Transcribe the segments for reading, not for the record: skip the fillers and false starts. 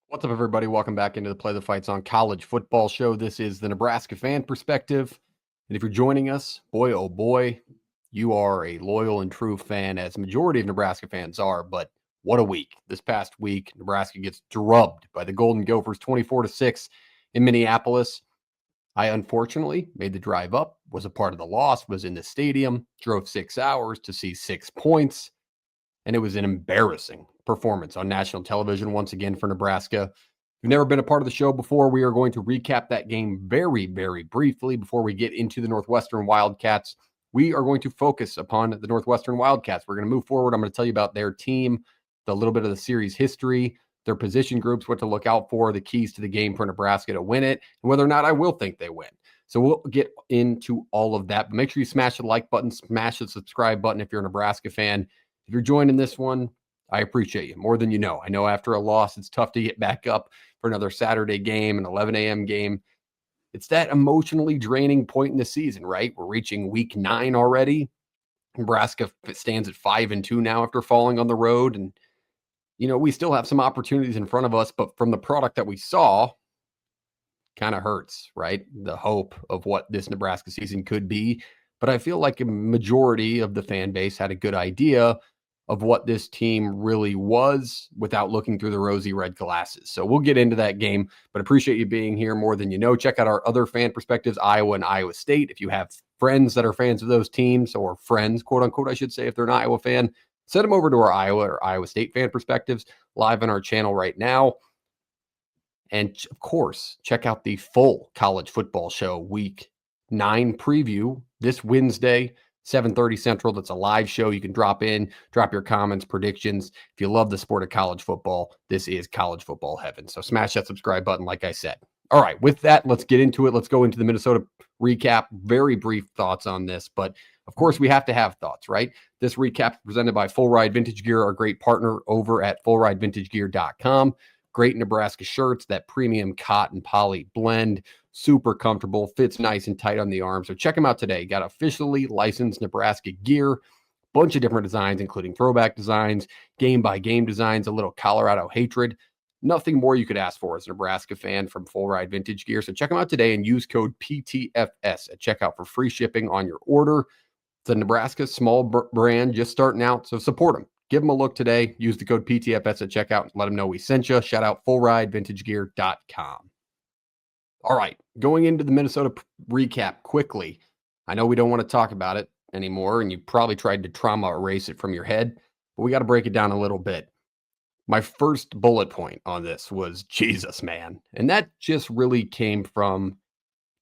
What's up, everybody? Welcome back into the Play the Fights on College Football Show. This is the Nebraska fan perspective. And if you're joining us, boy, oh boy, you are a loyal and true fan, as majority of Nebraska fans are. But what a week. This past week, Nebraska gets drubbed by the Golden Gophers 24-6 in Minneapolis. I unfortunately made the drive up, was a part of the loss, was in the stadium, drove 6 hours to see 6 points. And it was an embarrassing performance on national television once again for Nebraska. If you've never been a part of the show before, we are going to recap that game very, very briefly before we get into the Northwestern Wildcats. We are going to focus upon the Northwestern Wildcats. We're going to move forward. I'm going to tell you about their team, the little bit of the series history, their position groups, what to look out for, the keys to the game for Nebraska to win it, and whether or not I will think they win. So we'll get into all of that. But make sure you smash the like button, smash the subscribe button if you're a Nebraska fan. If you're joining this one, I appreciate you more than you know. I know after a loss, it's tough to get back up for another Saturday game, an 11 a.m. game. It's that emotionally draining point in the season, right? We're reaching week 9 already. Nebraska stands at 5-2 now after falling on the road. And, we still have some opportunities in front of us, but from the product that we saw, kind of hurts, right? The hope of what this Nebraska season could be. But I feel like a majority of the fan base had a good idea of what this team really was without looking through the rosy red glasses. So we'll get into that game, but appreciate you being here more than you know. Check out our other fan perspectives, Iowa and Iowa State. If you have friends that are fans of those teams, or friends, quote unquote, I should say, if they're an Iowa fan, send them over to our Iowa or Iowa State fan perspectives live on our channel right now. And of course, check out the full college football show week 9 preview this Wednesday, 7:30 Central. That's a live show. You can drop in, drop your comments, predictions. If you love the sport of college football, this is college football heaven. So smash that subscribe button, like I said. All right, with that, let's get into it. Let's go into the Minnesota recap. Very brief thoughts on this, but of course, we have to have thoughts, right? This recap is presented by Full Ride Vintage Gear, our great partner over at fullridevintagegear.com. Great Nebraska shirts, that premium cotton poly blend, super comfortable, fits nice and tight on the arm. So check them out today. Got officially licensed Nebraska gear, bunch of different designs, including throwback designs, game by game designs, a little Colorado hatred. Nothing more you could ask for as a Nebraska fan from Full Ride Vintage Gear. So check them out today and use code PTFS at checkout for free shipping on your order. It's a Nebraska small brand just starting out, so support them. Give them a look today. Use the code PTFS at checkout. Let them know we sent you. Shout out fullridevintagegear.com. All right, going into the Minnesota recap quickly. I know we don't want to talk about it anymore, and you probably tried to trauma erase it from your head, but we got to break it down a little bit. My first bullet point on this was Jesus, man. And that just really came from,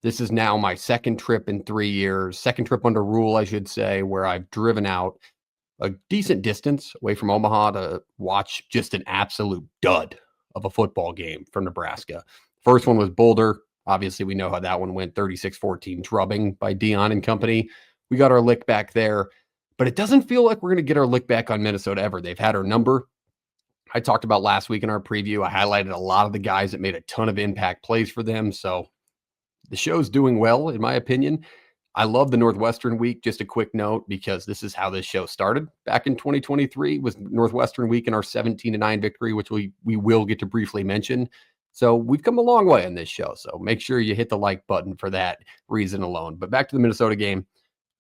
this is now my second trip in 3 years, second trip under rule, I should say, where I've driven out a decent distance away from Omaha to watch just an absolute dud of a football game from Nebraska. First one was Boulder. Obviously, we know how that one went, 36-14 drubbing by Dion and company. We got our lick back there, but it doesn't feel like we're going to get our lick back on Minnesota ever. They've had our number. I talked about last week in our preview. I highlighted a lot of the guys that made a ton of impact plays for them. So the show's doing well, in my opinion. I love the Northwestern week. Just a quick note, because this is how this show started back in 2023, was Northwestern week and our 17-9 victory, which we will get to briefly mention. So we've come a long way on this show. So make sure you hit the like button for that reason alone. But back to the Minnesota game.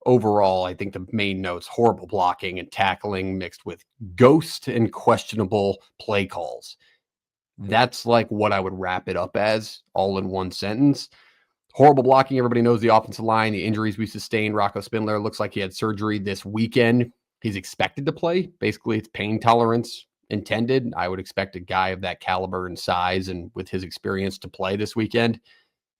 Overall, I think the main notes: horrible blocking and tackling mixed with ghost and questionable play calls. That's like what I would wrap it up as, all in one sentence. Horrible blocking. Everybody knows the offensive line, the injuries we sustained. Rocco Spindler looks like he had surgery this weekend. He's expected to play. Basically, it's pain tolerance intended. I would expect a guy of that caliber and size and with his experience to play this weekend.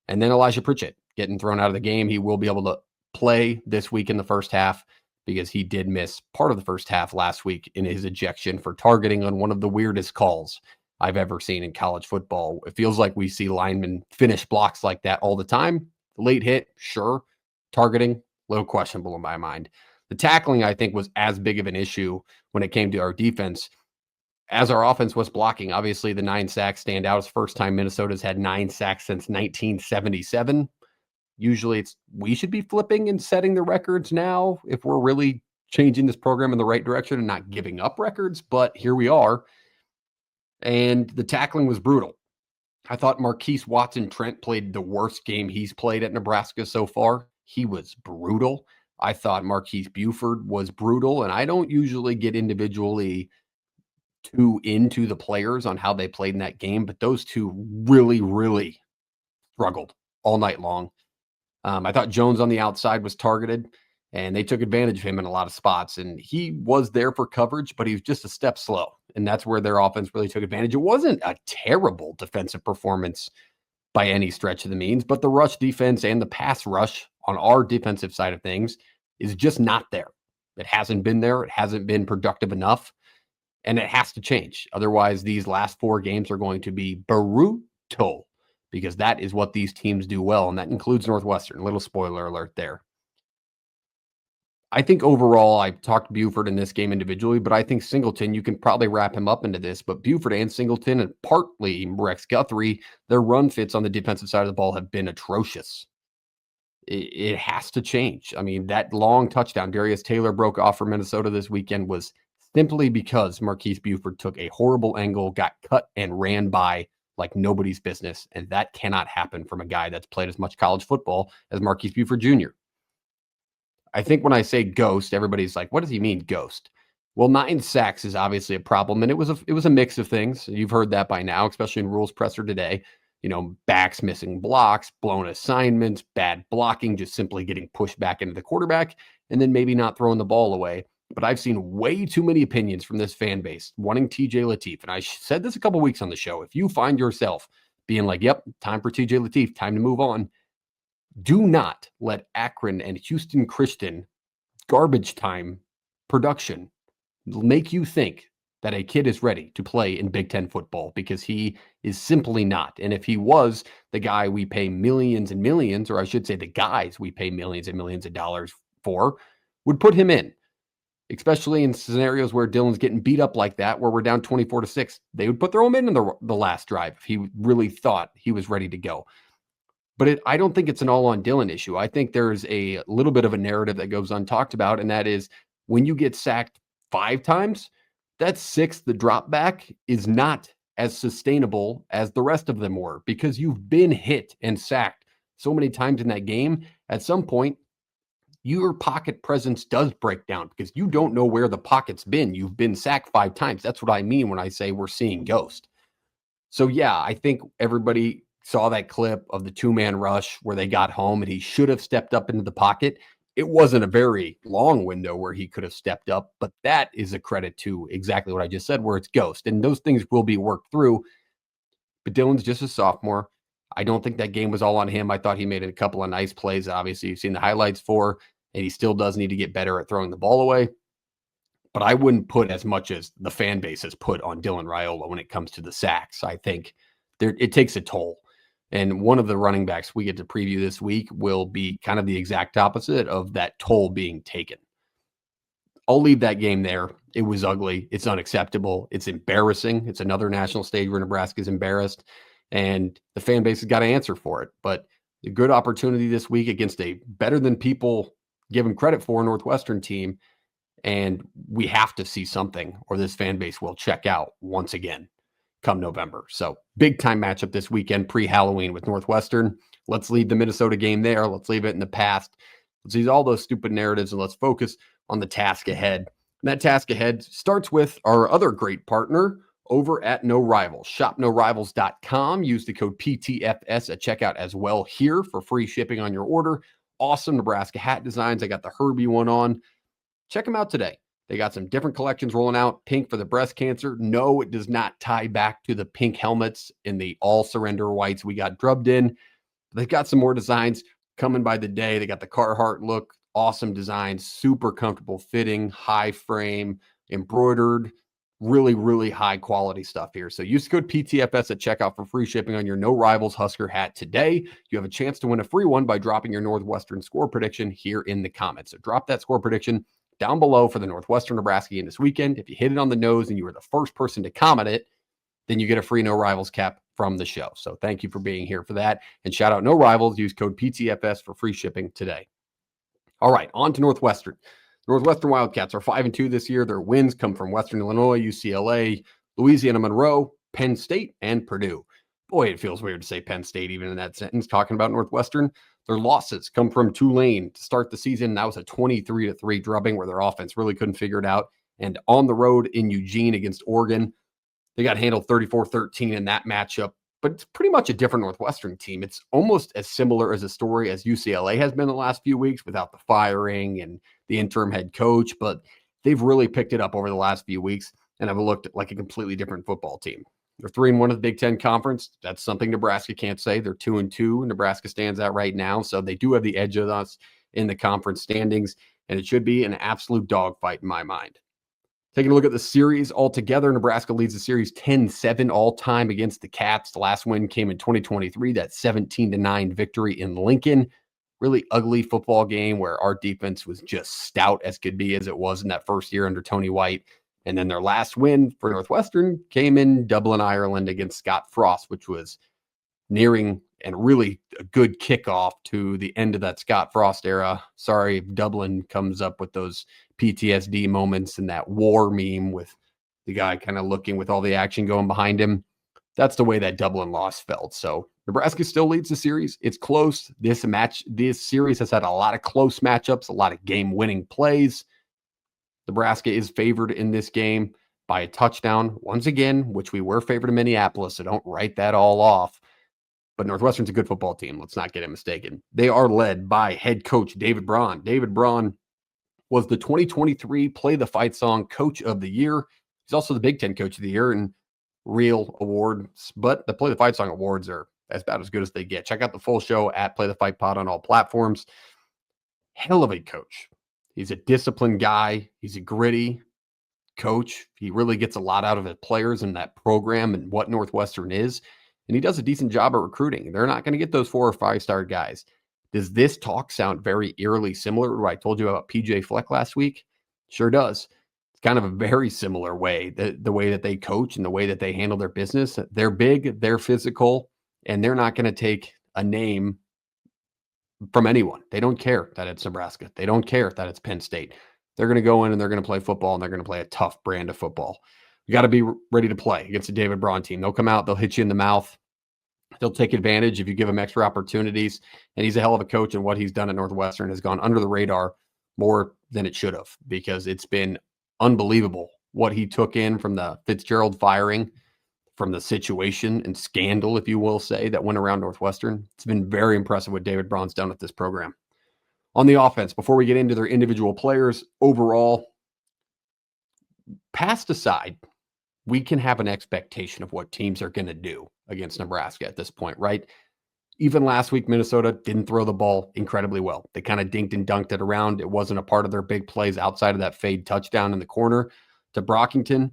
And then Elijah Pritchett getting thrown out of the game. He will be able to play this week in the first half, because he did miss part of the first half last week in his ejection for targeting on one of the weirdest calls I've ever seen in college football. It feels like we see linemen finish blocks like that all the time. Late hit, sure. Targeting, a little questionable in my mind. The tackling, I think, was as big of an issue when it came to our defense as our offense was blocking. Obviously, the 9 sacks stand out. It's the first time Minnesota's had 9 sacks since 1977. Usually we should be flipping and setting the records now if we're really changing this program in the right direction and not giving up records. But here we are. And the tackling was brutal. I thought Marquise Watson-Trent played the worst game he's played at Nebraska so far. He was brutal. I thought Marquise Buford was brutal, and I don't usually get individually too into the players on how they played in that game, but those two really, really struggled all night long. I thought Jones on the outside was targeted, and they took advantage of him in a lot of spots. And he was there for coverage, but he was just a step slow. And that's where their offense really took advantage. It wasn't a terrible defensive performance by any stretch of the means, but the rush defense and the pass rush on our defensive side of things is just not there. It hasn't been there. It hasn't been productive enough, and it has to change. Otherwise, these last 4 games are going to be brutal because that is what these teams do well, and that includes Northwestern. Little spoiler alert there. I think overall, I talked Buford in this game individually, but I think Singleton, you can probably wrap him up into this, but Buford and Singleton and partly Rex Guthrie, their run fits on the defensive side of the ball have been atrocious. It has to change. I mean, that long touchdown Darius Taylor broke off for Minnesota this weekend was simply because Marquise Buford took a horrible angle, got cut, and ran by like nobody's business. And that cannot happen from a guy that's played as much college football as Marquise Buford Jr. I think when I say ghost, everybody's like, what does he mean, ghost? Well, 9 sacks is obviously a problem, and it was a mix of things. You've heard that by now, especially in Rules Presser today. You know, backs missing blocks, blown assignments, bad blocking, just simply getting pushed back into the quarterback, and then maybe not throwing the ball away. But I've seen way too many opinions from this fan base wanting TJ Lateef. And I said this a couple weeks on the show. If you find yourself being like, yep, time for TJ Lateef, time to move on, do not let Akron and Houston Christian garbage time production make you think that a kid is ready to play in Big Ten football, because he is simply not. And if he was the guy we pay millions and millions, or I should say the guys we pay millions and millions of dollars for, would put him in, especially in scenarios where Dylan's getting beat up like that, where we're down 24-6. They would throw him in the last drive if he really thought he was ready to go. But I don't think it's an all on Dylan issue. I think there's a little bit of a narrative that goes untalked about, and that is when you get sacked 5 times, that 6th, the drop back, is not as sustainable as the rest of them were, because you've been hit and sacked so many times in that game. At some point, your pocket presence does break down because you don't know where the pocket's been. You've been sacked 5 times. That's what I mean when I say we're seeing ghost. So, yeah, I think everybody saw that clip of the 2-man rush where they got home and he should have stepped up into the pocket. It wasn't a very long window where he could have stepped up, but that is a credit to exactly what I just said, where it's ghost. And those things will be worked through. But Dylan's just a sophomore. I don't think that game was all on him. I thought he made a couple of nice plays. Obviously, you've seen the highlights for, and he still does need to get better at throwing the ball away. But I wouldn't put as much as the fan base has put on Dylan Raiola when it comes to the sacks. I think it takes a toll. And one of the running backs we get to preview this week will be kind of the exact opposite of that toll being taken. I'll leave that game there. It was ugly. It's unacceptable. It's embarrassing. It's another national stage where Nebraska is embarrassed, and the fan base has got to answer for it. But a good opportunity this week against a better than people give him credit for Northwestern team. And we have to see something, or this fan base will check out once again come November. So big time matchup this weekend, pre-Halloween with Northwestern. Let's leave the Minnesota game there. Let's leave it in the past. Let's use all those stupid narratives and let's focus on the task ahead. And that task ahead starts with our other great partner over at No Rivals. ShopNoRivals.com. Use the code PTFS at checkout as well here for free shipping on your order. Awesome Nebraska hat designs. I got the Herbie one on. Check them out today. They got some different collections rolling out. Pink for the breast cancer. No, it does not tie back to the pink helmets in the all surrender whites we got drubbed in. They've got some more designs coming by the day. They got the Carhartt look. Awesome designs. Super comfortable fitting. High frame. Embroidered. Really, really high quality stuff here. So use code PTFS at checkout for free shipping on your No Rivals Husker hat today. You have a chance to win a free one by dropping your Northwestern score prediction here in the comments. So drop that score prediction down below for the Northwestern Nebraska game this weekend. If you hit it on the nose and you were the first person to comment it, then you get a free No Rivals cap from the show. So thank you for being here for that. And shout out No Rivals. Use code PTFS for free shipping today. All right, on to Northwestern. Northwestern Wildcats are 5-2 this year. Their wins come from Western Illinois, UCLA, Louisiana Monroe, Penn State and Purdue. Boy, it feels weird to say Penn State even in that sentence, talking about Northwestern. Their losses come from Tulane to start the season. That was a 23-3 drubbing where their offense really couldn't figure it out. And on the road in Eugene against Oregon, they got handled 34-13 in that matchup. But it's pretty much a different Northwestern team. It's almost as similar as a story as UCLA has been the last few weeks without the firing and the interim head coach. But they've really picked it up over the last few weeks and have looked like a completely different football team. They're 3-1 in the Big Ten Conference. That's something Nebraska can't say. They're 2-2. Nebraska stands out right now. So they do have the edge of us in the conference standings. And it should be an absolute dogfight in my mind. Taking a look at the series altogether, Nebraska leads the series 10-7 all-time against the Cats. The last win came in 2023, that 17-9 victory in Lincoln. Really ugly football game where our defense was just stout as could be as it was in that first year under Tony White. And then their last win for Northwestern came in Dublin, Ireland against Scott Frost, which was nearing and really a good kickoff to the end of that Scott Frost era. Sorry if Dublin comes up with those PTSD moments and that war meme with the guy kind of looking with all the action going behind him. That's the way that Dublin loss felt. So Nebraska still leads the series. It's close. This series has had a lot of close matchups, a lot of game-winning plays. Nebraska is favored in this game by a touchdown once again, which we were favored in Minneapolis, so don't write that all off. But Northwestern's a good football team. Let's not get it mistaken. They are led by head coach David Braun. David Braun was the 2023 Play the Fight Song Coach of the Year. He's also the Big Ten Coach of the Year and real awards. But the Play the Fight Song awards are about as good as they get. Check out the full show at Play the Fight Pod on all platforms. Hell of a coach. He's a disciplined guy. He's a gritty coach. He really gets a lot out of his players and that program and what Northwestern is. And he does a decent job at recruiting. They're not going to get those 4 or 5-star guys. Does this talk sound very eerily similar to what I told you about PJ Fleck last week? Sure does. It's kind of a very similar way, the way that they coach and the way that they handle their business. They're big, they're physical, and they're not going to take a name from anyone. They don't care that it's Nebraska. They don't care that it's Penn State. They're going to go in and they're going to play football, and they're going to play a tough brand of football. You got to be ready to play against the David Braun team. They'll come out, they'll hit you in the mouth. They'll take advantage if you give them extra opportunities. And he's a hell of a coach, and what he's done at Northwestern has gone under the radar more than it should have, because it's been unbelievable what he took in from the Fitzgerald firing, from the situation and scandal, if you will say, that went around Northwestern. It's been very impressive what David Braun's done with this program. On the offense, before we get into their individual players, overall, past aside, we can have an expectation of what teams are going to do against Nebraska at this point, right? Even last week, Minnesota didn't throw the ball incredibly well. They kind of dinked and dunked it around. It wasn't a part of their big plays outside of that fade touchdown in the corner to Brockington.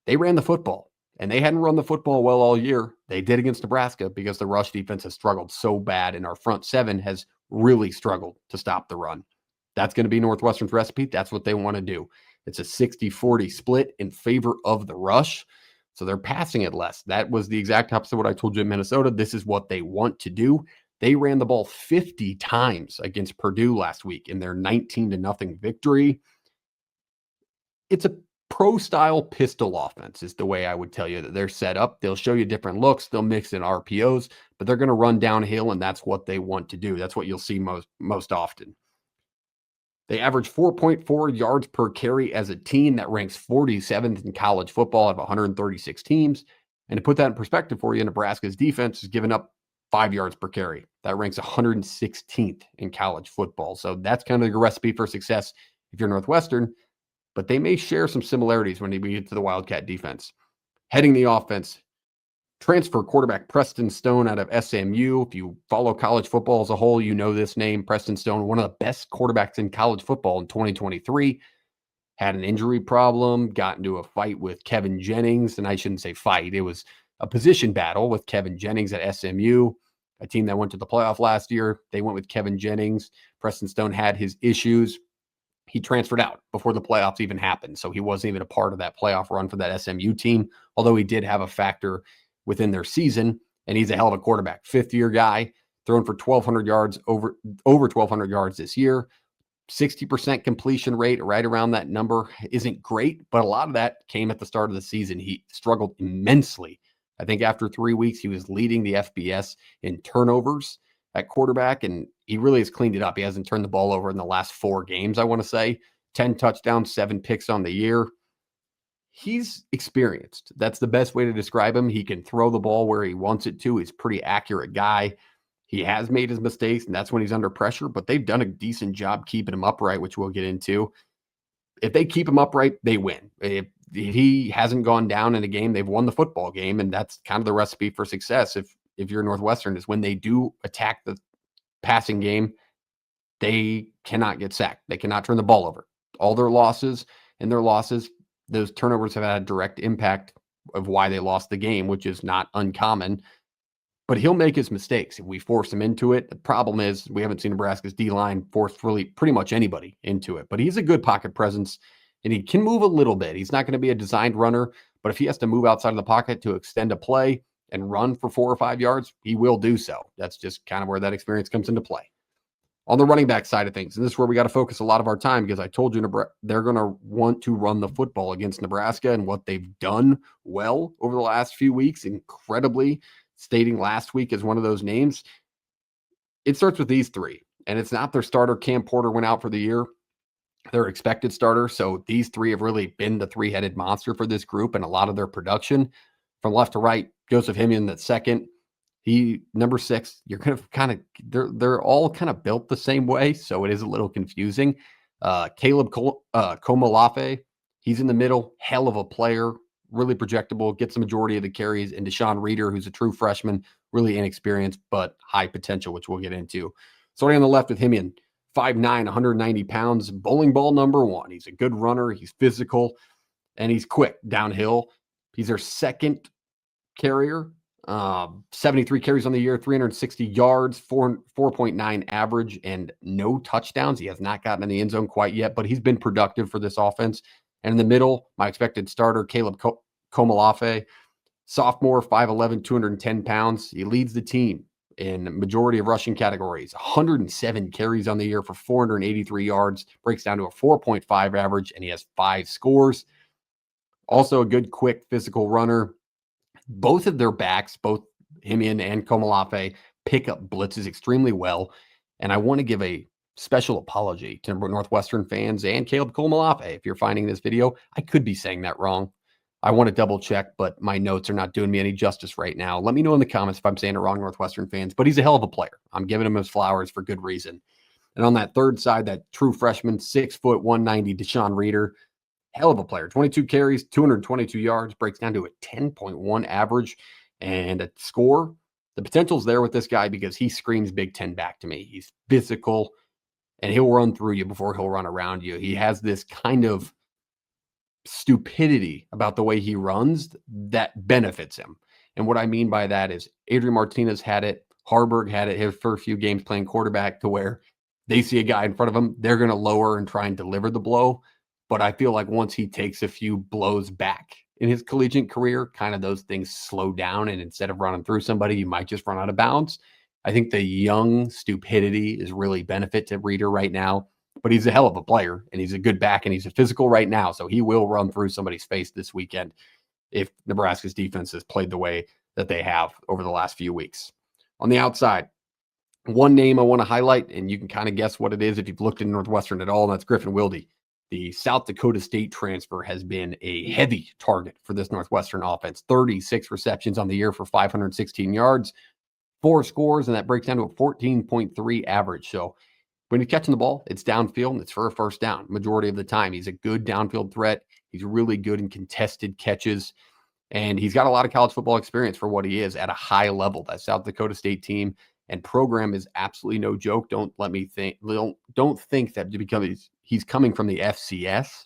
They ran the football, and they hadn't run the football well all year. They did against Nebraska because the rush defense has struggled so bad, and our front seven has really struggled to stop the run. That's going to be Northwestern's recipe. That's what they want to do. It's a 60-40 split in favor of the rush. So they're passing it less. That was the exact opposite of what I told you in Minnesota. This is what they want to do. They ran the ball 50 times against Purdue last week in their 19-0 victory. It's a pro-style pistol offense is the way I would tell you that they're set up. They'll show you different looks. They'll mix in RPOs, but they're going to run downhill, and that's what they want to do. That's what you'll see most often. They average 4.4 yards per carry as a team. That ranks 47th in college football out of 136 teams. And to put that in perspective for you, Nebraska's defense has given up 5 yards per carry. That ranks 116th in college football. So that's kind of the recipe for success if you're Northwestern, but they may share some similarities when you get to the Wildcat defense. Heading the offense, transfer quarterback Preston Stone out of SMU. If you follow college football as a whole, you know this name. Preston Stone, one of the best quarterbacks in college football in 2023. Had an injury problem, got into a fight with Kevin Jennings, and I shouldn't say fight. It was a position battle with Kevin Jennings at SMU, a team that went to the playoff last year. They went with Kevin Jennings. Preston Stone had his issues. He transferred out before the playoffs even happened, so he wasn't even a part of that playoff run for that SMU team, although he did have a factor within their season, and he's a hell of a quarterback. Fifth-year guy, thrown for 1,200 yards, over 1,200 yards this year. 60% completion rate, right around that number, isn't great, but a lot of that came at the start of the season. He struggled immensely. I think after 3 weeks, he was leading the FBS in turnovers at quarterback, and he really has cleaned it up. He hasn't turned the ball over in the last 4 games, I want to say. 10 touchdowns, 7 picks on the year. He's experienced. That's the best way to describe him. He can throw the ball where he wants it to. He's a pretty accurate guy. He has made his mistakes, and that's when he's under pressure, but they've done a decent job keeping him upright, which we'll get into. If they keep him upright, they win. If he hasn't gone down in a game, they've won the football game, and that's kind of the recipe for success. If you're Northwestern, is when they do attack the passing game, they cannot get sacked. They cannot turn the ball over. All their losses, those turnovers have had a direct impact of why they lost the game, which is not uncommon. But he'll make his mistakes if we force him into it. The problem is we haven't seen Nebraska's D-line force really pretty much anybody into it. But he's a good pocket presence, and he can move a little bit. He's not going to be a designed runner, but if he has to move outside of the pocket to extend a play and run for 4 or 5 yards, he will do so. That's just kind of where that experience comes into play. On the running back side of things, and this is where we got to focus a lot of our time, because I told you they're going to want to run the football against Nebraska, and what they've done well over the last few weeks, incredibly, stating last week as one of those names. It starts with these 3, and it's not their starter. Cam Porter went out for the year, their expected starter. So these 3 have really been the 3-headed monster for this group, and a lot of their production from left to right. Joseph Himian at second. He number 6. You're going to kind of they're all kind of built the same way, so it is a little confusing. Caleb Komalafe, he's in the middle, hell of a player, really projectable, gets the majority of the carries, and Deshaun Reeder, who's a true freshman, really inexperienced but high potential, which we'll get into. Starting on the left with Himian, 5'9", 190 pounds, bowling ball number 1. He's a good runner, he's physical, and he's quick downhill. He's their second carrier. 73 carries on the year, 360 yards, 4.9 average, and no touchdowns. He has not gotten in the end zone quite yet, but he's been productive for this offense. And in the middle, my expected starter, Caleb Komalafe, sophomore, 5'11", 210 pounds. He leads the team in majority of rushing categories, 107 carries on the year for 483 yards, breaks down to a 4.5 average, and he has 5 scores. Also a good, quick, physical runner. Both of their backs, both Himian and Komalafe, pick up blitzes extremely well. And I want to give a special apology to Northwestern fans and Caleb Komalafe. If you're finding this video, I could be saying that wrong. I want to double check, but my notes are not doing me any justice right now. Let me know in the comments if I'm saying it wrong, Northwestern fans. But he's a hell of a player. I'm giving him his flowers for good reason. And on that third side, that true freshman, 6 foot, 190, Deshaun Reeder, hell of a player. 22 carries, 222 yards, breaks down to a 10.1 average and a score. The potential's there with this guy because he screams Big Ten back to me. He's physical, and he'll run through you before he'll run around you. He has this kind of stupidity about the way he runs that benefits him. And what I mean by that is Adrian Martinez had it. Haarberg had it his first few games playing quarterback, to where they see a guy in front of them, they're going to lower and try and deliver the blow. But I feel like once he takes a few blows back in his collegiate career, kind of those things slow down. And instead of running through somebody, you might just run out of bounds. I think the young stupidity is really benefit to Reeder right now. But he's a hell of a player, and he's a good back, and he's a physical right now. So he will run through somebody's face this weekend if Nebraska's defense has played the way that they have over the last few weeks. On the outside, one name I want to highlight, and you can kind of guess what it is if you've looked at Northwestern at all, and that's Griffin Wilde. The South Dakota State transfer has been a heavy target for this Northwestern offense. 36 receptions on the year for 516 yards, 4 scores, and that breaks down to a 14.3 average. So when he's catching the ball, it's downfield, and it's for a first down majority of the time. He's a good downfield threat. He's really good in contested catches, and he's got a lot of college football experience for what he is at a high level. That South Dakota State team and program is absolutely no joke. Don't think that because he's coming from the FCS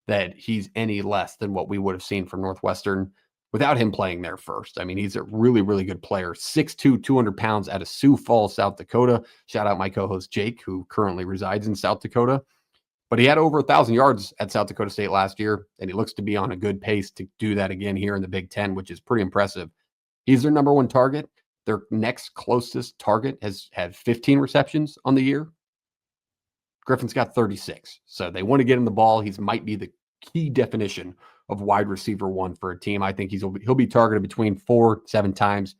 that he's any less than what we would have seen from Northwestern without him playing there first. I mean, he's a really, really good player. 6'2", 200 pounds out of Sioux Falls, South Dakota. Shout out my co-host Jake, who currently resides in South Dakota. But he had over 1,000 yards at South Dakota State last year, and he looks to be on a good pace to do that again here in the Big Ten, which is pretty impressive. He's their number 1 target. Their next closest target has had 15 receptions on the year. Griffin's got 36. So they want to get him the ball. He might be the key definition of wide receiver one for a team. I think he'll be targeted between 4-7 times.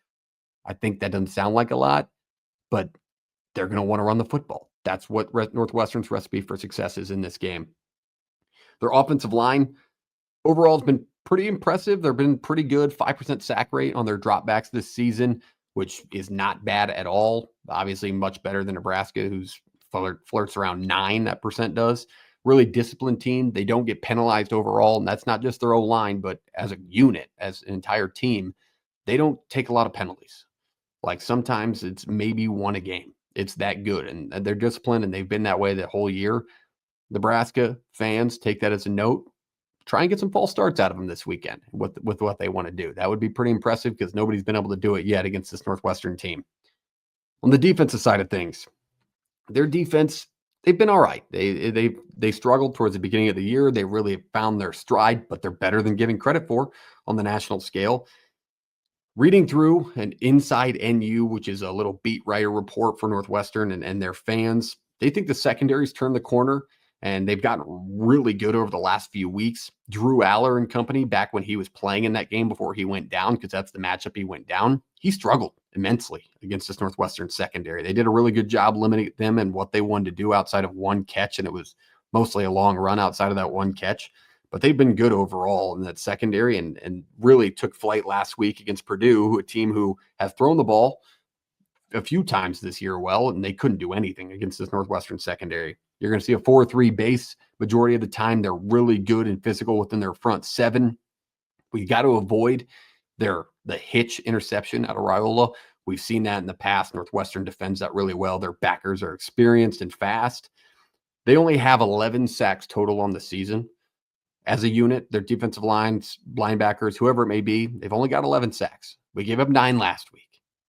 I think that doesn't sound like a lot, but they're going to want to run the football. That's what Northwestern's recipe for success is in this game. Their offensive line overall has been pretty impressive. They've been pretty good. 5% sack rate on their dropbacks this season, which is not bad at all. Obviously, much better than Nebraska, who's flirts around 9% does. Really disciplined team. They don't get penalized overall, and that's not just their O-line, but as a unit, as an entire team, they don't take a lot of penalties. Like sometimes it's maybe one a game. It's that good, and they're disciplined, and they've been that way the whole year. Nebraska fans, take that as a note. Try and get some false starts out of them this weekend with what they want to do. That would be pretty impressive because nobody's been able to do it yet against this Northwestern team. On the defensive side of things, their defense, they've been all right. They struggled towards the beginning of the year. They really found their stride, but they're better than giving credit for on the national scale. Reading through an Inside NU, which is a little beat writer report for Northwestern and their fans, they think the secondary's turned the corner, and they've gotten really good over the last few weeks. Drew Aller and company, back when he was playing in that game before he went down, because that's the matchup he went down, he struggled immensely against this Northwestern secondary. They did a really good job limiting them and what they wanted to do outside of one catch, and it was mostly a long run outside of that one catch. But they've been good overall in that secondary and really took flight last week against Purdue, a team who has thrown the ball a few times this year well, and they couldn't do anything against this Northwestern secondary. You're going to see a 4-3 base majority of the time. They're really good and physical within their front seven. We got to avoid the hitch interception out of Raiola. We've seen that in the past. Northwestern defends that really well. Their backers are experienced and fast. They only have 11 sacks total on the season. As a unit, their defensive lines, linebackers, whoever it may be, they've only got 11 sacks. We gave up 9 last week.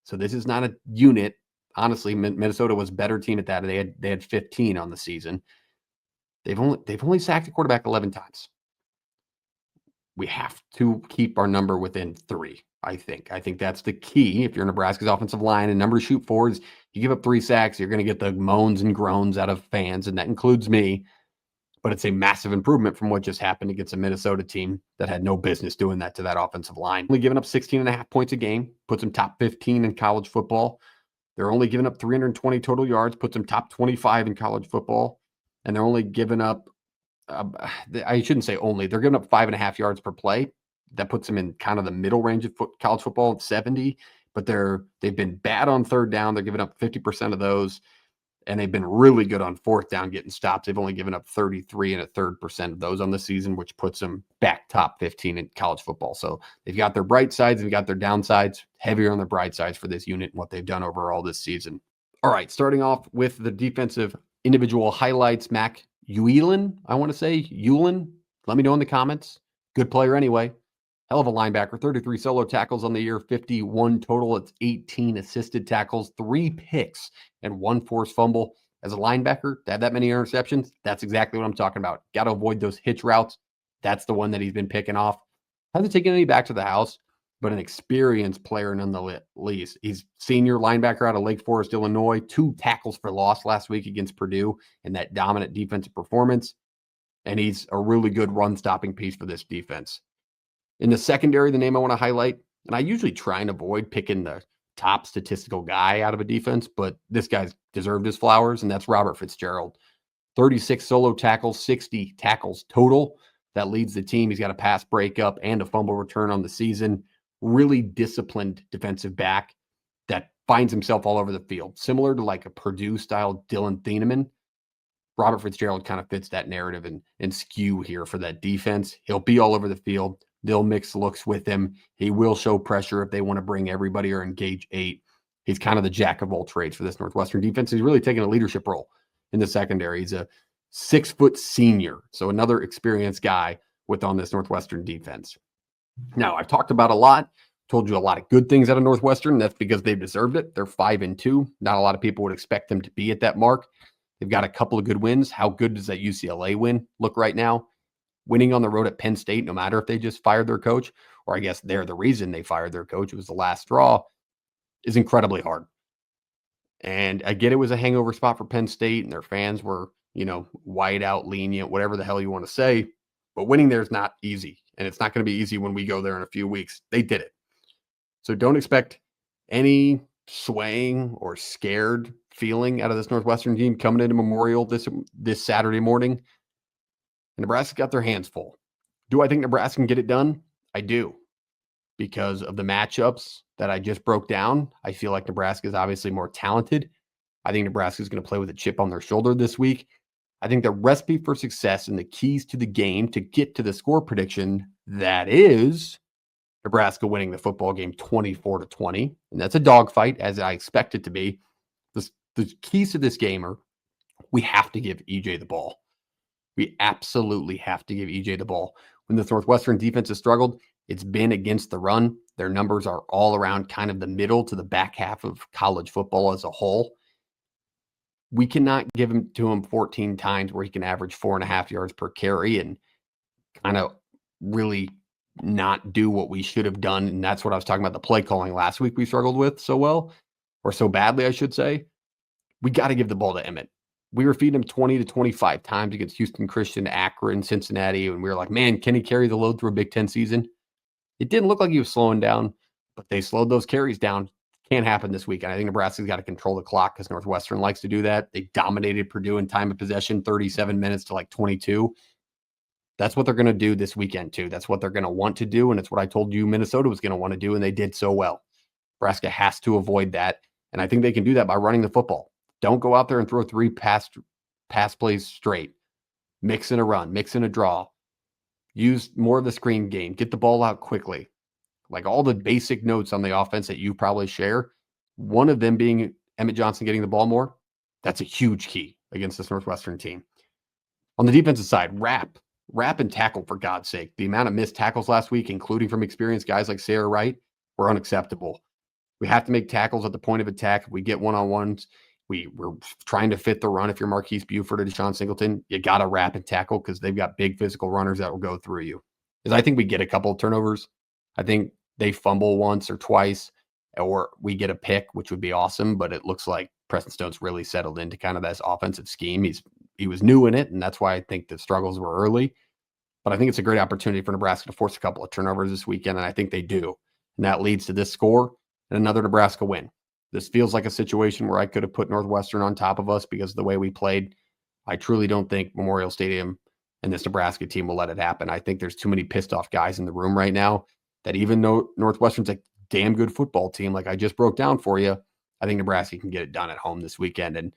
So this is not a unit. Honestly, Minnesota was a better team at that. They had 15 on the season. They've only sacked the quarterback 11 times. We have to keep our number within 3, I think. I think that's the key. If you're Nebraska's offensive line and number to shoot for is you give up 3 sacks, you're going to get the moans and groans out of fans, and that includes me. But it's a massive improvement from what just happened against a Minnesota team that had no business doing that to that offensive line. Only giving up 16.5 points a game, puts them top 15 in college football. They're only giving up 320 total yards, puts them top 25 in college football. And they're only giving up, I shouldn't say only, they're giving up 5.5 yards per play. That puts them in kind of the middle range of college football at 70. But they've been bad on third down. They're giving up 50% of those. And they've been really good on fourth down getting stops. They've only given up 33.33% of those on the season, which puts them back top 15 in college football. So they've got their bright sides and got their downsides, heavier on their bright sides for this unit and what they've done overall this season. All right, starting off with the defensive individual highlights. Jalyn, I want to say. Jalyn, let me know in the comments. Good player anyway. Hell of a linebacker. 33 solo tackles on the year, 51 total. It's 18 assisted tackles, 3 picks, and 1 forced fumble. As a linebacker, to have that many interceptions, that's exactly what I'm talking about. Got to avoid those hitch routes. That's the one that he's been picking off. Hasn't taken any back to the house, but an experienced player nonetheless. He's senior linebacker out of Lake Forest, Illinois. 2 tackles for loss last week against Purdue in that dominant defensive performance. And he's a really good run-stopping piece for this defense. In the secondary, the name I want to highlight, and I usually try and avoid picking the top statistical guy out of a defense, but this guy's deserved his flowers, and that's Robert Fitzgerald. 36 solo tackles, 60 tackles total. That leads the team. He's got a pass breakup and a fumble return on the season. Really disciplined defensive back that finds himself all over the field. Similar to like a Purdue-style Dylan Thieneman, Robert Fitzgerald kind of fits that narrative and skew here for that defense. He'll be all over the field. They'll mix looks with him. He will show pressure if they want to bring everybody or engage 8. He's kind of the jack of all trades for this Northwestern defense. He's really taking a leadership role in the secondary. He's a 6-foot senior, so another experienced guy on this Northwestern defense. Now, I've talked about a lot, told you a lot of good things out of Northwestern. That's because they've deserved it. They're 5-2. Not a lot of people would expect them to be at that mark. They've got a couple of good wins. How good does that UCLA win look right now? Winning on the road at Penn State, no matter if they just fired their coach, or I guess they're the reason they fired their coach, it was the last straw, is incredibly hard. And I get it was a hangover spot for Penn State, and their fans were, white out, lenient, whatever the hell you want to say. But winning there is not easy. And it's not going to be easy when we go there in a few weeks. They did it. So don't expect any swaying or scared feeling out of this Northwestern team coming into Memorial this Saturday morning. Nebraska got their hands full. Do I think Nebraska can get it done? I do. Because of the matchups that I just broke down, I feel like Nebraska is obviously more talented. I think Nebraska is going to play with a chip on their shoulder this week. I think the recipe for success and the keys to the game to get to the score prediction, that is Nebraska winning the football game 24-20. And that's a dogfight, as I expect it to be. The keys to this game are we have to give EJ the ball. We absolutely have to give EJ the ball. When the Northwestern defense has struggled, it's been against the run. Their numbers are all around kind of the middle to the back half of college football as a whole. We cannot give him to him 14 times where he can average 4.5 yards per carry and kind of really not do what we should have done. And that's what I was talking about, the play calling last week we struggled with so well, or so badly, I should say. We got to give the ball to Emmett. We were feeding him 20 to 25 times against Houston Christian, Akron, Cincinnati, and we were like, man, can he carry the load through a Big Ten season? It didn't look like he was slowing down, but they slowed those carries down. Can't happen this week. And I think Nebraska's got to control the clock because Northwestern likes to do that. They dominated Purdue in time of possession, 37 minutes to like 22. That's what they're going to do this weekend, too. That's what they're going to want to do, and it's what I told you Minnesota was going to want to do, and they did so well. Nebraska has to avoid that, and I think they can do that by running the football. Don't go out there and throw 3 pass plays straight. Mix in a run, mix in a draw. Use more of the screen game. Get the ball out quickly. Like all the basic notes on the offense that you probably share, one of them being Emmett Johnson getting the ball more, that's a huge key against this Northwestern team. On the defensive side, wrap and tackle, for God's sake. The amount of missed tackles last week, including from experienced guys like Sarah Wright, were unacceptable. We have to make tackles at the point of attack. If we get one-on-ones, we're trying to fit the run. If you're Marquise Buford or Deshaun Singleton, you got to wrap and tackle because they've got big physical runners that will go through you. Because I think we get a couple of turnovers. I think they fumble once or twice, or we get a pick, which would be awesome. But it looks like Preston Stone's really settled into kind of this offensive scheme. He was new in it, and that's why I think the struggles were early. But I think it's a great opportunity for Nebraska to force a couple of turnovers this weekend, and I think they do. And that leads to this score and another Nebraska win. This feels like a situation where I could have put Northwestern on top of us because of the way we played. I truly don't think Memorial Stadium and this Nebraska team will let it happen. I think there's too many pissed off guys in the room right now that even though Northwestern's a damn good football team, like I just broke down for you, I think Nebraska can get it done at home this weekend. And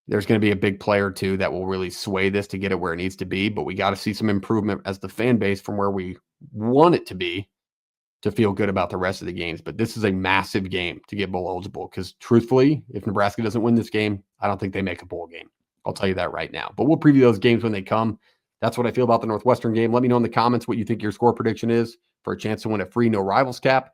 there's going to be a big player, too, that will really sway this to get it where it needs to be. But we got to see some improvement as the fan base from where we want it to be to feel good about the rest of the games. But this is a massive game to get bowl eligible because, truthfully, if Nebraska doesn't win this game, I don't think they make a bowl game. I'll tell you that right now. But we'll preview those games when they come. That's what I feel about the Northwestern game. Let me know in the comments what you think your score prediction is for a chance to win a free No Rivals cap.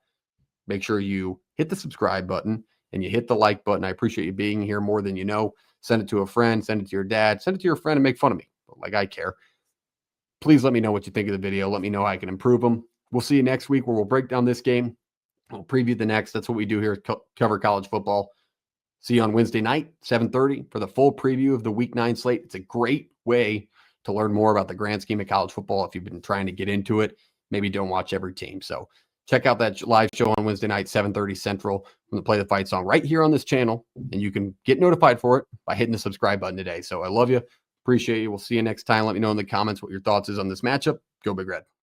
Make sure you hit the subscribe button and you hit the like button. I appreciate you being here more than you know. Send it to a friend, send it to your dad, send it to your friend and make fun of me. Like I care. Please let me know what you think of the video. Let me know how I can improve them. We'll see you next week where we'll break down this game. We'll preview the next. That's what we do here at Cover College Football. See you on Wednesday night, 7:30 for the full preview of the Week 9 slate. It's a great way to learn more about the grand scheme of college football if you've been trying to get into it. Maybe don't watch every team. So check out that live show on Wednesday night, 7:30 Central, from the Play the Fight song right here on this channel. And you can get notified for it by hitting the subscribe button today. So I love you. Appreciate you. We'll see you next time. Let me know in the comments what your thoughts is on this matchup. Go Big Red.